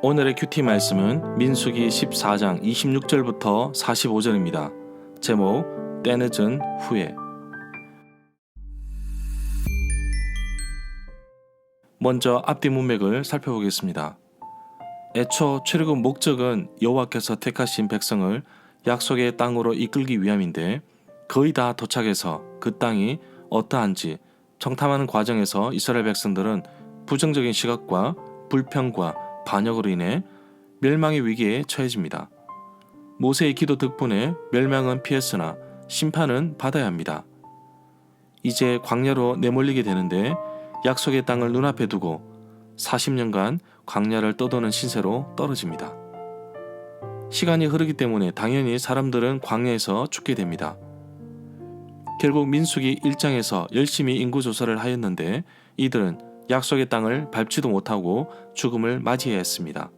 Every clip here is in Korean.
오늘의 큐티 말씀은 민수기 14장 26절부터 45절입니다. 제목 때늦은 후에. 먼저 앞뒤 문맥을 살펴보겠습니다. 애초 출애굽 목적은 여호와께서 택하신 백성을 약속의 땅으로 이끌기 위함인데 거의 다 도착해서 그 땅이 어떠한지 정탐하는 과정에서 이스라엘 백성들은 부정적인 시각과 불평과 반역으로 인해 멸망의 위기에 처해집니다. 모세의 기도 덕분에 멸망은 피했으나 심판은 받아야 합니다. 이제 광야로 내몰리게 되는데 약속의 땅을 눈앞에 두고 40년간 광야를 떠도는 신세로 떨어집니다. 시간이 흐르기 때문에 당연히 사람들은 광야에서 죽게 됩니다. 결국 민수기 1장에서 열심히 인구조사를 하였는데 이들은 약속의 땅을 밟지도 못하고 죽음을 맞이해야 했습니다.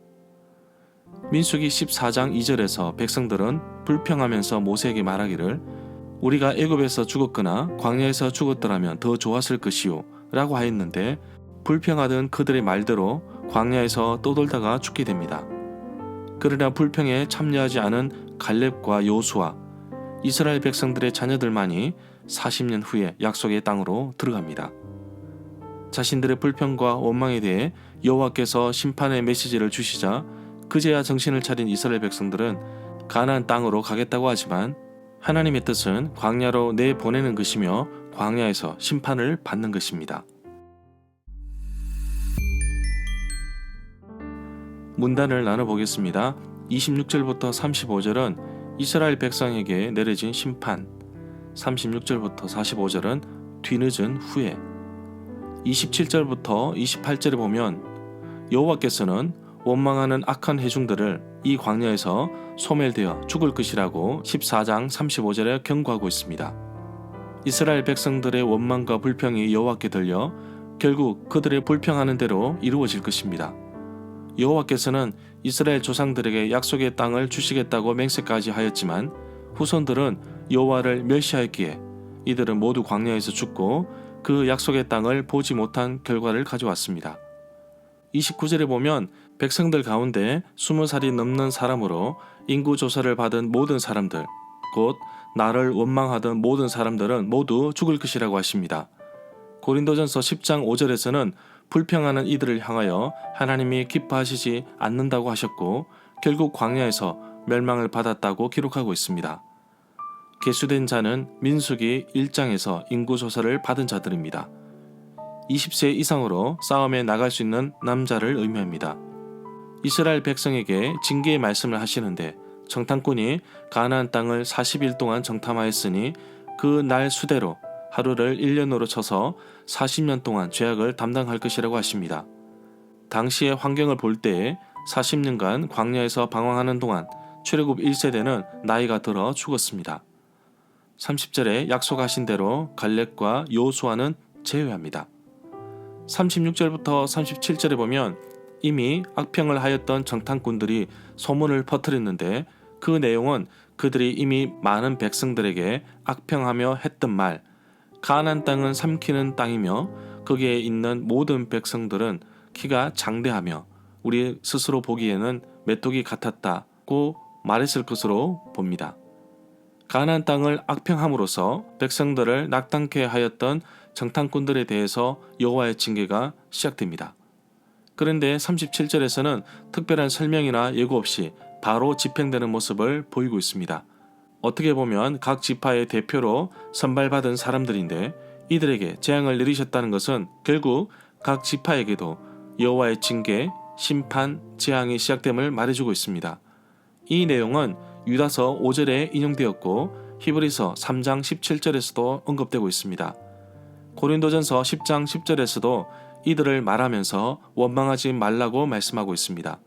민수기 14장 2절에서 백성들은 불평하면서 모세에게 말하기를 우리가 애굽에서 죽었거나 광야에서 죽었더라면 더 좋았을 것이요 라고 하였는데 불평하던 그들의 말대로 광야에서 떠돌다가 죽게 됩니다. 그러나 불평에 참여하지 않은 갈렙과 여호수아, 이스라엘 백성들의 자녀들만이 40년 후에 약속의 땅으로 들어갑니다. 자신들의 불평과 원망에 대해 여호와께서 심판의 메시지를 주시자 그제야 정신을 차린 이스라엘 백성들은 가나안 땅으로 가겠다고 하지만 하나님의 뜻은 광야로 내보내는 것이며 광야에서 심판을 받는 것입니다. 문단을 나눠보겠습니다. 26절부터 35절은 이스라엘 백성에게 내려진 심판, 36절부터 45절은 뒤늦은 후에, 27절부터 28절에 보면 여호와께서는 원망하는 악한 회중들을 이 광야에서 소멸되어 죽을 것이라고 14장 35절에 경고하고 있습니다. 이스라엘 백성들의 원망과 불평이 여호와께 들려 결국 그들의 불평하는 대로 이루어질 것입니다. 여호와께서는 이스라엘 조상들에게 약속의 땅을 주시겠다고 맹세까지 하였지만 후손들은 여호와를 멸시하였기에 이들은 모두 광야에서 죽고 그 약속의 땅을 보지 못한 결과를 가져왔습니다. 29절에 보면 백성들 가운데 20살이 넘는 사람으로 인구조사를 받은 모든 사람들, 곧 나를 원망하던 모든 사람들은 모두 죽을 것이라고 하십니다. 고린도전서 10장 5절에서는 불평하는 이들을 향하여 하나님이 기뻐하시지 않는다고 하셨고 결국 광야에서 멸망을 받았다고 기록하고 있습니다. 계수된 자는 민수기 1장에서 인구조사를 받은 자들입니다. 20세 이상으로 싸움에 나갈 수 있는 남자를 의미합니다. 이스라엘 백성에게 징계의 말씀을 하시는데 정탐꾼이 가나안 땅을 40일 동안 정탐하였으니 그 날 수대로 하루를 1년으로 쳐서 40년 동안 죄악을 담당할 것이라고 하십니다. 당시의 환경을 볼 때에 40년간 광야에서 방황하는 동안 출애굽 1세대는 나이가 들어 죽었습니다. 30절에 약속하신 대로 갈렙과 여호수아는 제외합니다. 36절부터 37절에 보면 이미 악평을 하였던 정탐꾼들이 소문을 퍼뜨렸는데 그 내용은 그들이 이미 많은 백성들에게 악평하며 했던 말, 가나안 땅은 삼키는 땅이며 거기에 있는 모든 백성들은 키가 장대하며 우리 스스로 보기에는 메뚜기 같았다고 말했을 것으로 봅니다. 가나안 땅을 악평함으로써 백성들을 낙담케 하였던 정탐꾼들에 대해서 여호와의 징계가 시작됩니다. 그런데 37절에서는 특별한 설명이나 예고 없이 바로 집행되는 모습을 보이고 있습니다. 어떻게 보면 각 지파의 대표로 선발받은 사람들인데 이들에게 재앙을 내리셨다는 것은 결국 각 지파에게도 여호와의 징계, 심판, 재앙이 시작됨을 말해주고 있습니다. 이 내용은 유다서 5절에 인용되었고 히브리서 3장 17절에서도 언급되고 있습니다. 고린도전서 10장 10절에서도 이들을 말하면서 원망하지 말라고 말씀하고 있습니다.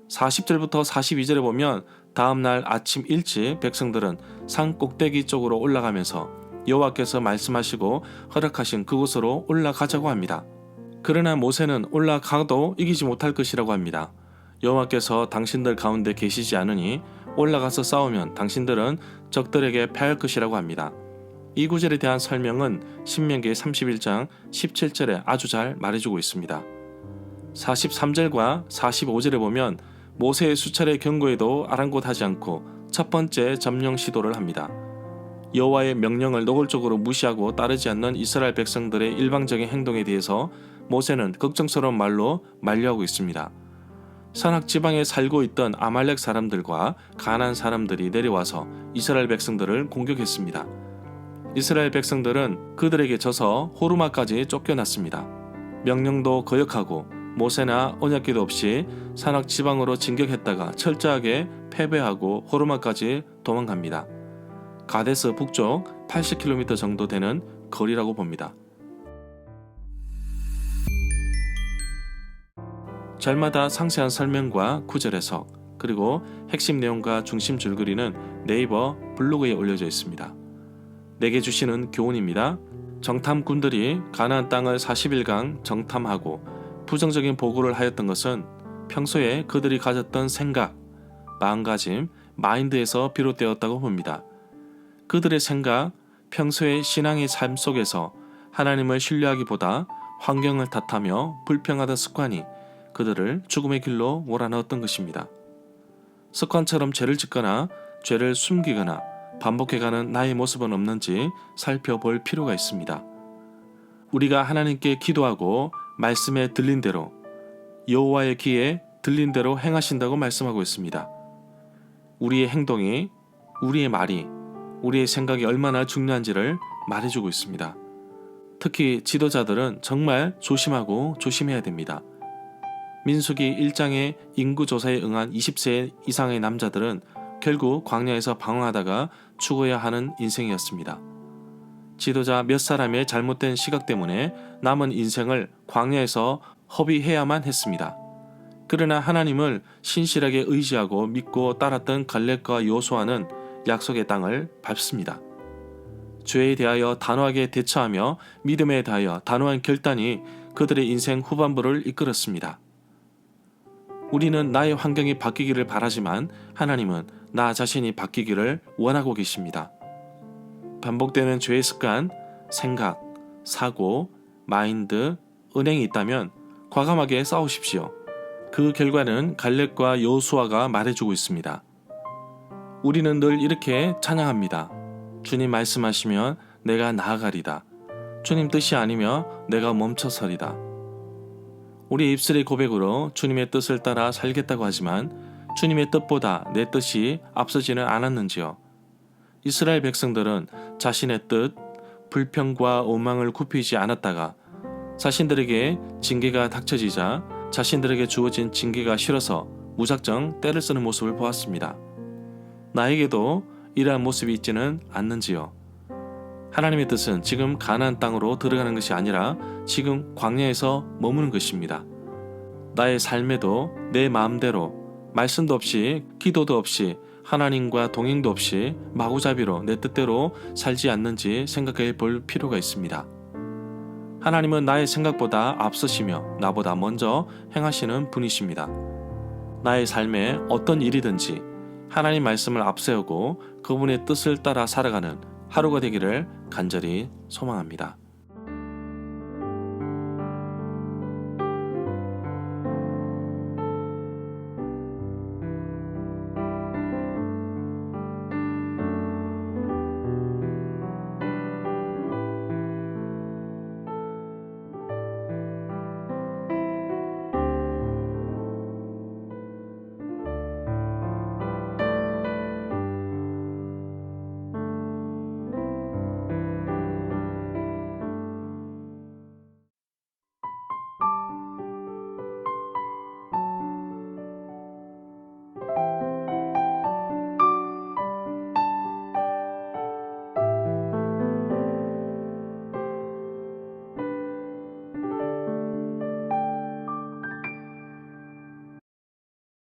40절부터 42절에 보면 다음날 아침 일찍 백성들은 산 꼭대기 쪽으로 올라가면서 여호와께서 말씀하시고 허락하신 그곳으로 올라가자고 합니다. 그러나 모세는 올라가도 이기지 못할 것이라고 합니다. 여호와께서 당신들 가운데 계시지 않으니 올라가서 싸우면 당신들은 적들에게 패할 것이라고 합니다. 이 구절에 대한 설명은 신명기 31장 17절에 아주 잘 말해주고 있습니다. 43절과 45절에 보면 모세의 수차례 경고에도 아랑곳하지 않고 첫 번째 점령 시도를 합니다. 여호와의 명령을 노골적으로 무시하고 따르지 않는 이스라엘 백성들의 일방적인 행동에 대해서 모세는 걱정스러운 말로 만류하고 있습니다. 산악 지방에 살고 있던 아말렉 사람들과 가나안 사람들이 내려와서 이스라엘 백성들을 공격했습니다. 이스라엘 백성들은 그들에게 져서 호르마까지 쫓겨났습니다. 명령도 거역하고 모세나 언약궤도 없이 산악 지방으로 진격했다가 철저하게 패배하고 호르마까지 도망갑니다. 가데스 북쪽 80km 정도 되는 거리라고 봅니다. 절마다 상세한 설명과 구절 해석, 그리고 핵심 내용과 중심 줄거리는 네이버 블로그에 올려져 있습니다. 내게 주시는 교훈입니다. 정탐꾼들이 가나안 땅을 40일간 정탐하고 부정적인 보고를 하였던 것은 평소에 그들이 가졌던 생각, 마음가짐, 마인드에서 비롯되었다고 봅니다. 그들의 생각, 평소의 신앙의 삶 속에서 하나님을 신뢰하기보다 환경을 탓하며 불평하던 습관이 그들을 죽음의 길로 몰아넣었던 것입니다. 습관처럼 죄를 짓거나 죄를 숨기거나 반복해가는 나의 모습은 없는지 살펴볼 필요가 있습니다. 우리가 하나님께 기도하고 말씀에 들린 대로, 여호와의 귀에 들린 대로 행하신다고 말씀하고 있습니다. 우리의 행동이, 우리의 말이, 우리의 생각이 얼마나 중요한지를 말해주고 있습니다. 특히 지도자들은 정말 조심하고 조심해야 됩니다. 민수기 1장의 인구조사에 응한 20세 이상의 남자들은 결국 광야에서 방황하다가 죽어야 하는 인생이었습니다. 지도자 몇 사람의 잘못된 시각 때문에 남은 인생을 광야에서 허비해야만 했습니다. 그러나 하나님을 신실하게 의지하고 믿고 따랐던 갈렙과 여호수아는 약속의 땅을 밟습니다. 죄에 대하여 단호하게 대처하며 믿음에 대하여 단호한 결단이 그들의 인생 후반부를 이끌었습니다. 우리는 나의 환경이 바뀌기를 바라지만 하나님은 나 자신이 바뀌기를 원하고 계십니다. 반복되는 죄의 습관, 생각, 사고, 마인드, 은행이 있다면 과감하게 싸우십시오. 그 결과는 갈렙과 여호수아가 말해주고 있습니다. 우리는 늘 이렇게 찬양합니다. 주님 말씀하시면 내가 나아가리다. 주님 뜻이 아니며 내가 멈춰서리다. 우리 입술의 고백으로 주님의 뜻을 따라 살겠다고 하지만 주님의 뜻보다 내 뜻이 앞서지는 않았는지요? 이스라엘 백성들은 자신의 뜻, 불평과 오망을 굽히지 않았다가 자신들에게 징계가 닥쳐지자 자신들에게 주어진 징계가 싫어서 무작정 때를 쓰는 모습을 보았습니다. 나에게도 이러한 모습이 있지는 않는지요? 하나님의 뜻은 지금 가나안 땅으로 들어가는 것이 아니라 지금 광야에서 머무는 것입니다. 나의 삶에도 내 마음대로 말씀도 없이 기도도 없이 하나님과 동행도 없이 마구잡이로 내 뜻대로 살지 않는지 생각해 볼 필요가 있습니다. 하나님은 나의 생각보다 앞서시며 나보다 먼저 행하시는 분이십니다. 나의 삶에 어떤 일이든지 하나님 말씀을 앞세우고 그분의 뜻을 따라 살아가는 하루가 되기를 간절히 소망합니다.